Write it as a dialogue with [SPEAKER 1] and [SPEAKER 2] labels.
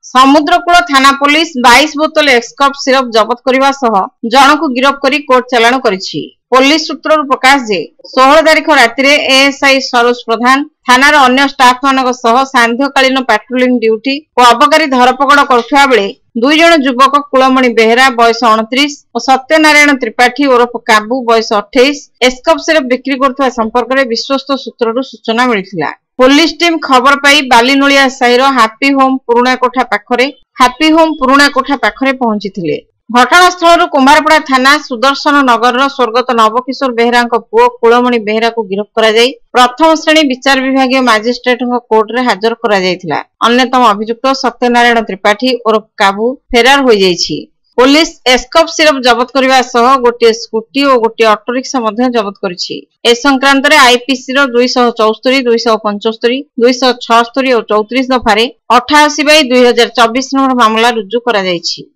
[SPEAKER 1] समुद्रकूल थाना पुलिस 22 बोतल एक्सकप सिरप जबत करने सह जनक गिरफ कर कोर्ट चालाण करिछि। पुलिस सूत्र प्रकाश जे 16 तारिख राति एएसआई सरोज प्रधान थानार अन्य स्टाफ मानक सह सांध्यकालीन पेट्रोलिंग ड्यूटी और अबकारी धरपकड़ करुवा बेले 2 जण युवक कुलमणि बेहेरा बयस 29 और सत्यनारायण त्रिपाठी ओरफ काबू बयस 28 एस्कप सिरप बिक्री करुवा संपर्क में विश्वस्त सूत्रରୁ सूचना मिलिथिला। पुलिस टीम खबर पाई बालीनोलिया साहिर हैप्पी होम पुराणा कोठा पाखरे पहुंची। घटनास्थल कुमारपड़ा थाना सुदर्शन नगर स्वर्गत नवकिशोर बेहेरा पुओ कुलमणि बेहेरा को गिरफ्त करा जाई प्रथम श्रेणी विचार विभाग मजिस्ट्रेट कोर्ट रे हाजर करा जायतिला। अन्यतम अभियुक्त सत्यनारायण त्रिपाठी और काबू फेरार हो जायछि। पुलिस एस्कप सिरप जबत करने सह गोटे स्कूटी और गोटे ऑटो रिक्शा जबत करिछि। ए संक्रांत रे आईपीसी 274, 275, 276 और 34 दफारे 88/2024 नंबर मामला रुजु करा जायछि।